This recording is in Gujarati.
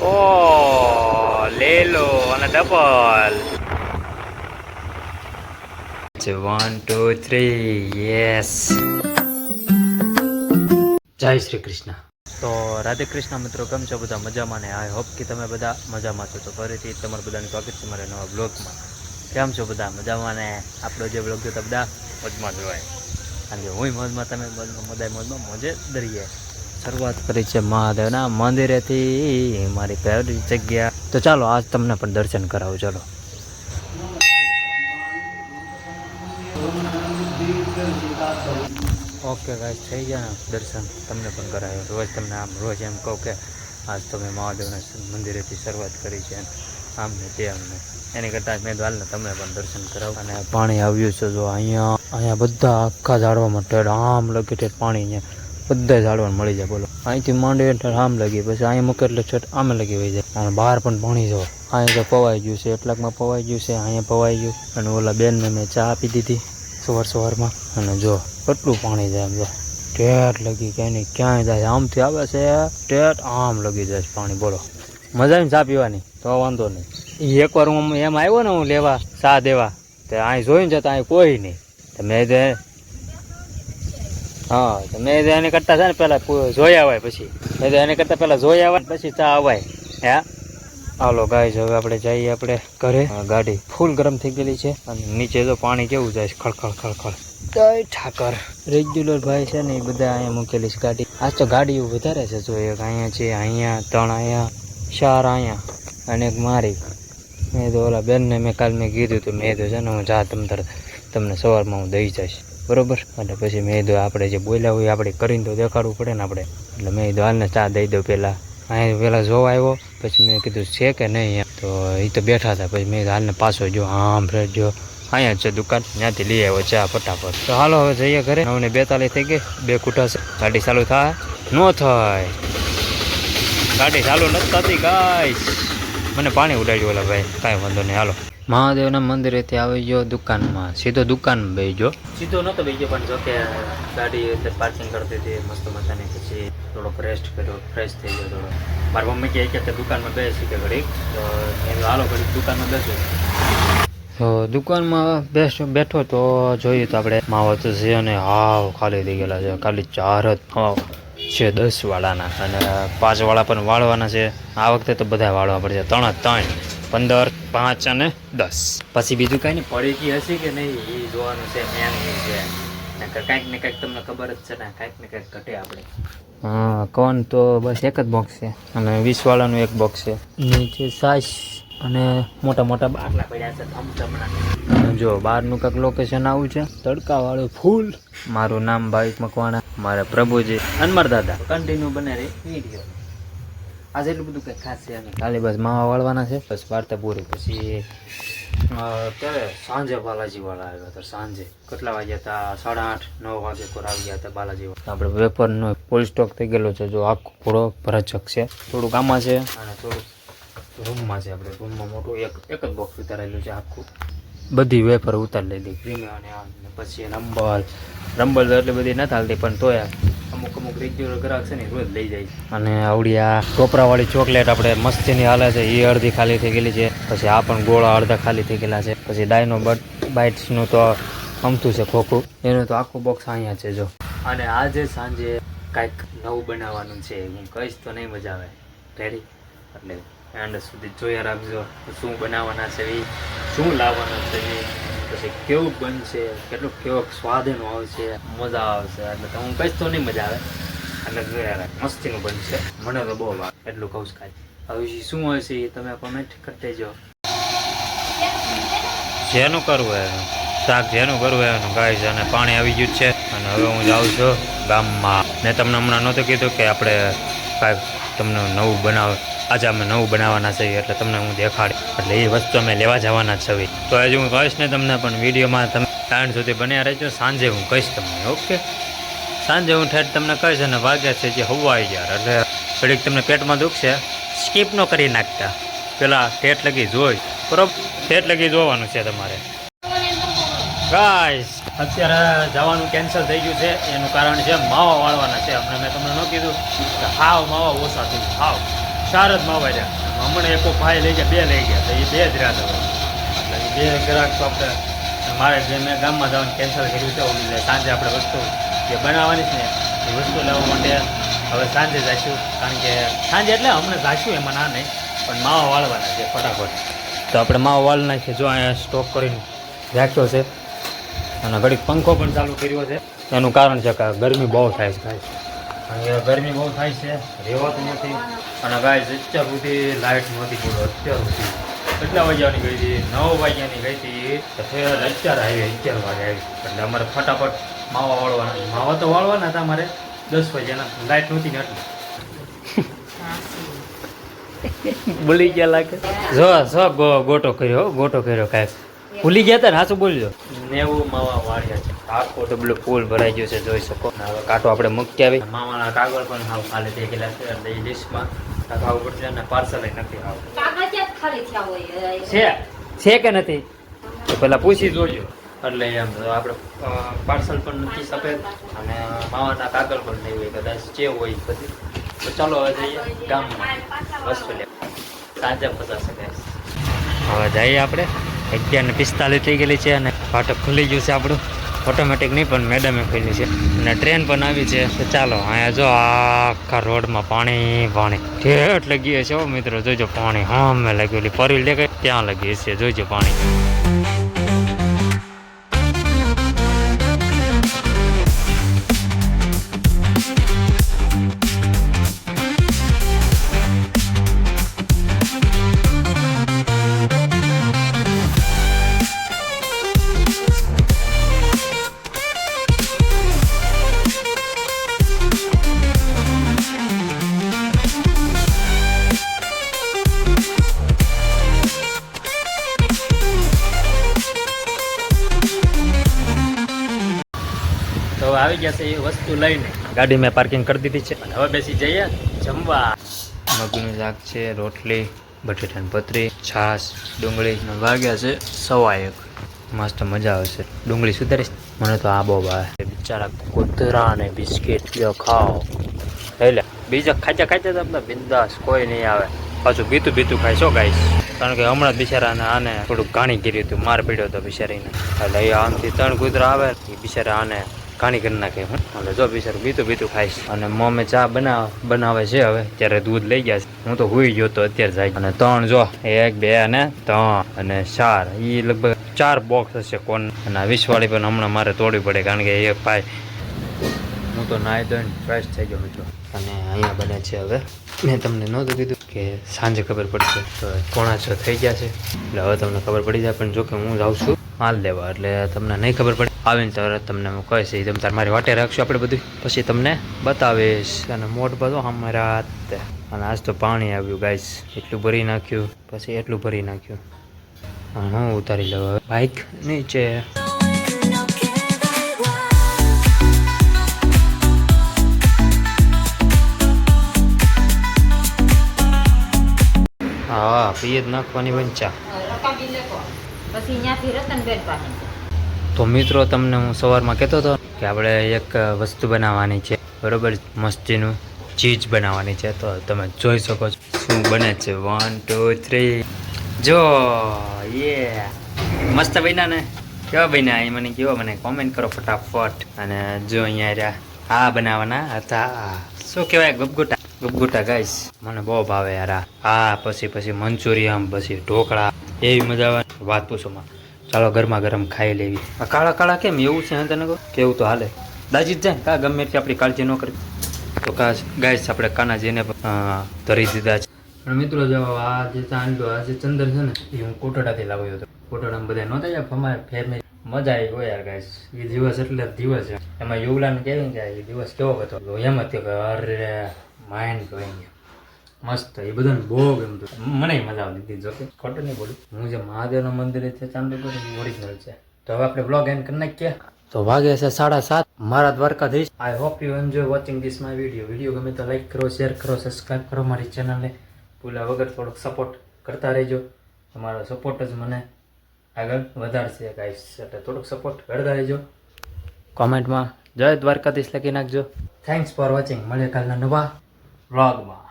ઓ લે લો અને ડબલ 1 2 3 યસ જય શ્રી કૃષ્ણ. તો રાધે કૃષ્ણ મિત્રો, કેમ છો બધા? મજામાં ને? આઈ હોપ કે તમે બધા મજામાં છો. તો ફરીથી તમારું બધાનું સ્વાગત છે મારા નવા બ્લોગમાં. કેમ છો બધા? મજામાં ને? આપણો જે બ્લોગ જોતા બધા મોજમાં જ હોય, કારણ કે હું મોજમાં, તમે મોજમાં, મદાય મોજમાં, મોજે દરિયે. શરૂઆત કરી છે મહાદેવના મંદિરેથી, મારી ફેવરિટ જગ્યા. તો ચાલો આજ તમને પણ દર્શન કરાવું. ચાલો. ઓકે ગાઈસ, થઈ ગયા દર્શન, તમને પણ કરાવ્યો. રોજ તમને આમ રોજ એમ કહું કે આજ તો મેં મહાદેવના મંદિરેથી શરૂઆત કરી છે, આમ ને તેમ ને. એની કરતાં મેં હાલને તમને પણ દર્શન કરાવું. અને પાણી આવ્યું છે જો અહીંયા બધા આખા ઝાડવામાં ઠેઠ આમ લગી ઠેઠ પાણી અહીંયા બધા ઝાડવામાં મળી જાય. બોલો, અહીંથી માંડી ઠેઠ આમ લગી, પછી અહીંયા મૂકે એટલે ઠેઠ આમે લગી વહી જાય. અને બહાર પણ પાણી જો અહીંયા તો પવાઈ ગયું છે, એટલાકમાં પવાઈ ગયું છે, અહીંયા પવાઈ ગયું. અને ઓલા બેનને મેં ચા આપી દીધી સવારમાં. અને જો કેટલું પાણી જાય, એમ જો ઠેઠ લગી ક્યાંય નહીં ક્યાંય જાય, આમથી આવે છે ઠેઠ આમ લગી જાય પાણી. બોલો, મજા આવીને ચા પીવાની, તો વાંધો નહીં. એકવાર હું એમ આવ્યો ને, હું લેવા ચા દેવા, તો અહીં જોઈને જતા અહીં કોઈ નહીં. તો મેં તો મેં એને કરતાં છે ને પહેલાં જોઈ આવાય, પછી મેં તો એને કરતાં પહેલાં જોઈ આવાય પછી ચા આવાય. હે હાલો ગાઈસ, હવે આપણે જઈએ આપણે ઘરે. ગાડી ફૂલ ગરમ થઈ ગયેલી છે અને નીચે તો પાણી કેવું જાય છે, ખળખળ ખળખળ. જય ઠાકર. રેગ્યુલર ભાઈ છે ને એ બધા અહીંયા મૂકેલી છે ગાડી. આજ તો ગાડી વધારે છે. જો એક અહીંયા છે, અહીંયા 3, અહીંયા 4, અહીંયા અને એક મારી. મેં તો ઓલા બેનને મેં કીધું હતું, મેં તો છે ને હું જા તમને સવારમાં હું દઈ જઈશ, બરોબર. એટલે પછી મેં તો આપણે જે બોલ્યા હોય આપણે કરીને તો દેખાડવું પડે ને આપણે. એટલે મેં તો હાલને ચા દઈ દઉં પહેલાં. અહીંયા પહેલાં જોવા આવ્યો, પછી મેં કીધું છે કે નહીં, તો એ તો બેઠા હતા. પછી મેં હાલને પાછો જો આમ ફ્રેડ જો અહીંયા જ છે દુકાન, ત્યાંથી લઈ આવ્યો ચા ફટાફટ. તો હાલો હવે જઈએ ઘરે. 9:42 થઈ ગઈ, 2 ખૂટા છે. ગાડી ચાલુ થાય ન થાય, ગાડી ચાલુ નથી થતી ગાઈસ. મને પાણી ઉડાડ્યું ઓલા ભાઈ, કાંઈ વાંધો નહીં. હાલો મહાદેવના મંદિરેથી આવી ગયો દુકાનમાં, સીધો દુકાનમાં બેસી ગયો. સીધો નહોતો બેસી ગયો, પણ જોકે ગાડી અંદર પાર્કિંગ કરતી હતી મસ્ત મજાની. પછી થોડોક રેસ્ટ કર્યો, ફ્રેશ થઈ ગયો થોડો. મારી મમ્મી કહે કે દુકાનમાં બેસી કે ઘડીક, તો મેં હાલો ઘડીક દુકાનમાં બેસું. તો દુકાનમાં બેઠો તો જોઈએ તો આપણે માવો તો છે અને હાવ ખાલી થઈ ગયેલા છે. ખાલી 4 જ છે 10 વાળાના, અને 5 વાળા પણ વાળવાના છે. આ વખતે તો બધા વાળવા પડશે. 3 15 5 અને 10. પછી બીજું કાંઈ નહીં, પડી ગઈ હશે કે નહીં એ જોવાનું છે. મેન છે કાંઈક ને કાંઈક, તમને ખબર જ છે ને, કાંઈક ને કાંઈક ઘટે આપણે. હા, કોણ તો બસ એક જ બોક્સ છે, અને 20 વાળાનું એક બોક્સ છે. નીચે સાઈઝ અને મોટા મોટા બાટલા પડ્યા છે થમથમના. જો બહારનું કાંઈક લોકેશન આવું છે, તડકાવાળું ફૂલ. મારું નામ ભાવિક મકવાણા, મારા પ્રભુજી અને મારા દાદા. કન્ટિન્યુ બને રહે વિડીયો. આજે એટલું બધું કંઈ ખાસ છે નહીં, ખાલી બસ માવા વાળવાના છે, બસ વાર્તા પૂરી. પછી ત્યારે સાંજે બાલાજી વાળા આવ્યા હતા. સાંજે કેટલા વાગ્યા હતા? 8:30 9 વાગે કોર આવી ગયા હતા બાલાજી વાળા. આપણે વેપરનો ફૂલ સ્ટોક થઈ ગયેલો છે. જો આખો ઘોડો ભરચક છે, થોડુંક આમાં છે અને થોડુંક રૂમમાં છે. આપણે રૂમમાં મોટું એક જ બોક્સ ઉતારેલું છે આખું. બધી વેફર ઉતારી લીધી ક્રીમે. અને પછી રંબલ તો એટલી બધી નથી હાલતી, પણ તોય અમુક રેગ્યુલર ગ્રાહક છે ને રોજ લઈ જાય. અને આવડી આ ટોપરાવાળી ચોકલેટ આપણે મસ્તીની હાલે છે, એ અડધી ખાલી થઈ ગયેલી છે. પછી આ પણ ગોળા અડધા ખાલી થઈ ગયેલા છે. પછી ડાયનો બાઇટ્સનું તો અમથું છે ખોખું, એનું તો આખું બોક્સ અહીંયા છે જો. અને આજે સાંજે કાંઈક નવું બનાવવાનું છે, હું કહીશ તો નહીં મજા આવે. રેડી? એટલે એન્ડ સુધી જોયા રાખજો શું બનાવવાના છે, શું લાવવાના છે, પછી કેવું બનશે, કેવો સ્વાદ એનો આવશે, મજા આવશે. એટલે તો હું કહીશ તો નહીં મજા આવે. અને જોયા રાખ, મસ્તીનું બનશે. મને તો બહુ ભાવે, એટલું કહું છું. કાંઈ હવે શું હોય છે એ તમે કોમેન્ટ કરતા જો. જેનું કરવું એનું શાક, જેનું કરવું એનું ગાઈસ. અને પાણી આવી ગયું છે, અને હવે હું જાઉં છું ગામમાં. મેં તમને હમણાં નહોતું કીધું કે આપણે કાંઈક તમને નવું આજે અમે નવું બનાવવાના છીએ, એટલે તમને હું દેખાડી. એટલે એ વસ્તુ અમે લેવા જવાના જ છીએ. તો હજુ હું કહીશ ને તમને, પણ વિડીયોમાં તમે ટાઈમ સુધી બન્યા રહેજો. સાંજે હું કહીશ તમને, ઓકે? સાંજે હું ઠેઠ તમને કહીશ. અને વાગ્યા છે જે 11:30, એટલે ઘડીક તમને પેટમાં દુખશે, સ્કીપ ન કરી નાખતા. પેલા ઠેઠ લગી જોઈ, બરોબર? ઠેઠ લગી જોવાનું છે તમારે ગાઈસ. અત્યારે જવાનું કેન્સલ થઈ ગયું છે, એનું કારણ છે માવા વાળવાના છે. હમણાં મેં તમને ન કીધું કે હાવ માવા ઓછા થઈ હાવ 4 4 જ માવા રહ્યા. હમણાં એકો ભાઈ લઈ ગયા, 2 લઈ ગયા, તો એ 2 જ રહ્યા હતા. એટલે એ 2 ગ્રાહક તો આપણે મારે જે મેં ગામમાં જવાનું કેન્સલ કર્યું છે. એટલે સાંજે આપણે વસ્તુ જે બનાવવાની છે ને એ વસ્તુ લેવા માટે હવે સાંજે જઈશું. કારણ કે સાંજે એટલે હમણાં જઈશું એમાં ના નહીં, પણ માવા વાળવાના છે ફટાફટ. તો આપણે માવા વાળ નાખીએ. જો અહીંયા સ્ટોક કરીને રાખ્યો છે અને ઘડીક પંખો પણ ચાલુ કર્યો છે. એનું કારણ છે કે ગરમી બહુ થાય છે ગાય. અને ગરમી બહુ થાય છે, રહેવાતું નથી. અને ગાય અત્યાર સુધી લાઇટ નહોતી બોલો. અત્યાર સુધી કેટલા વાગ્યાની ગઈ હતી? 9 વાગ્યાની ગઈ હતી. તો ફેર અત્યારે આવી 11 વાગે આવી. એટલે અમારે ફટાફટ માવા વાળવાના. માવા તો વાળવાના હતા અમારે 10 વાગ્યાના. લાઇટ નહોતી ને એટલે ભૂલી ગયા લાગે. જો ગોટો કર્યો કાંઈક ભૂલી ગયા હતા ને. હાચું બોલજો. 90 માવા વાળ્યા છે. આખો ડબલો ફૂલ ભરાઈ ગયો છે, જોઈ શકો. હવે કાંટો આપણે મૂકી આવી. માવાના કાગળ પણ હાવ કાલે તે ગયેલા છે. એટલે એ લિસ્ટમાં ખાવું પડશે અને પાર્સલ નથી આવું છે કે નથી તો પેલા પૂછી જોજો. એટલે એમ આપણે પાર્સલ પણ નથી સફેદ અને માવાના કાગળ પણ નહીં હોય, કદાચ ચેવ હોય બધી. તો ચાલો હવે જઈએ ગામમાં વસ્તુ લે. સાંજે પચાસ ગાઈસ. હવે જઈએ આપણે. 11:45 થઈ ગયેલી છે અને ફાટક ખુલી ગયું છે આપણું. ઓટોમેટિક નહીં પણ મેડમે ખુલી છે અને ટ્રેન પણ આવી છે. તો ચાલો અહીંયા જો આખા રોડમાં પાણી ઠેઠ લગી છે મિત્રો. જોજો પાણી હા મેં લાગ્યું પરી લે ત્યાં લગી છે. જોજો પાણી. તો આવી ગયા છે એ વસ્તુ લઈને. ગાડી મેં પાર્કિંગ કરી દીધી છે. હવે બેસી જઈએ જમવા. મગનું શાક છે, રોટલી, બટેટાની પતરી, છાશ, ડુંગળી. વાગ્યા છે 1:15. મસ્ત મજા આવશે. ડુંગળી સુધારીશ. મને તો આ બહુ ભાવે. બિચારા કૂતરા ને બિસ્કિટ લ્યો ખાઓ. એટલે બીજા ખાચા તો આપણે બિંદાસ કોઈ નહીં આવે. પાછું બીતું ખાઈશો ગાઈશ. કારણ કે હમણાં જ બિચારાને આને થોડુંક ઘાણી કર્યું હતું, માર પીડ્યો હતો બિચારીને. એટલે એ આમથી 3 કૂતરા આવે એ બિચારા આને ઘાણી કરી નાખે. હું એટલે જો બિચારું બીતું ખાઈશ. અને મમ્મી ચા બનાવે છે હવે. ત્યારે દૂધ લઈ ગયા છે. હું તો હુઈ ગયો તો અત્યારે જાય. અને 3 જો 1 2 અને 3 અને 4 એ લગભગ 4 બોક્સ હશે કોણ. અને આ 20 વાળી પણ હમણાં મારે તોડવી પડે કારણ કે એક ભાઈ હું તો નાહી ધોઈને ફ્રેશ થઈ ગયો છું. અને અહીંયા બને છે હવે. મેં તમને નહોતું કીધું કે સાંજે ખબર પડશે. તો 6:45 થઈ ગયા છે. એટલે હવે તમને ખબર પડી જાય. પણ જો કે હું જાઉં છું માલ લેવા એટલે તમને નહીં ખબર પડે. આવીને તરત તમને હું કહીશ. તમે તાર મારી વાટે રાખશું આપણે બધું. પછી તમને બતાવીશ. અને મોટ બધો અમારા. અને આજ તો પાણી આવ્યું ગાઈસ. એટલું ભરી નાખ્યું, પછી એટલું ભરી નાખ્યું. હું ઉતારી લઉં હવે બાઇક નીચે. હા પીએ જ નાખવાની વંચા. તો મિત્રો તમને હું સવારમાં કહેતો હતો કે આપણે એક વસ્તુ બનાવવાની છે બરોબર. મસ્તીનું ચીજ બનાવવાની છે. તો તમે જોઈ શકો છો શું બને છે. 1 2 3 જો મસ્ત બન્યા ને. કેવા બન્યા એ મને કેવો મને કોમેન્ટ કરો ફટાફટ. અને જો અહીંયા રહ્યા આ બનાવવાના હતા. શું કહેવાય? ગપગોટા ગાઈસ. મને બહુ ભાવે યાર. હા પછી મંચુરિયન, પછી ઢોકળા. એવી મજા આવે વાત પૂછોમાં. ચાલો ગરમા ગરમ ખાઈ લેવી. આ કાળા કેમ એવું છે તને કહો? કેવું તો હાલે. દાજી જ જાય કા ગમે એટલી આપણી કાળજી ન કરી. તો ગાઈસ આપણે કાનાજીને ધરી દીધા છે. પણ મિત્રો જો આ જે ચાંદલો આ જે ચંદર છે ને એ હું કોટડાથી લાવ્યો હતો. કોટડામાં બધા નહોતા જાય અમારે ફેમિલી. મજા આવી હોય યાર ગાઈસ. એ દિવસ એટલે દિવસ છે. એમાં યોગલાને કહેવાય કે એ દિવસ કેવો હતો એમ જ થયો કે અરે માઇન્ડ બ્લોઈંગ. મસ્ત. એ બધાને બહુ ગમતું. મને મજા આવી દીધી. જોકે ખોટું નહીં બોલું. હું જે મહાદેવના મંદિરે છે ચાંદલો કરું ઓરિજિનલ છે. તો હવે આપણે બ્લોગ એન્ડ કરી નાખીએ. તો વાગે છે 7:30. મારા Dwarkadhish. I hope you enjoy watching this my video ગમે તો લાઈક કરો, શેર કરો, સબસ્ક્રાઈબ કરો મારી ચેનલને. ભૂલ્યા વગર થોડોક સપોર્ટ કરતા રહેજો. તમારો સપોર્ટ જ મને આગળ વધારશે ગાઈસ. એટલે થોડોક સપોર્ટ કરતા રહેજો. કોમેન્ટમાં જય દ્વારકાધીશ લખી નાખજો. Thanks for watching. મળીએ કાલના નવા વ્લોગમાં.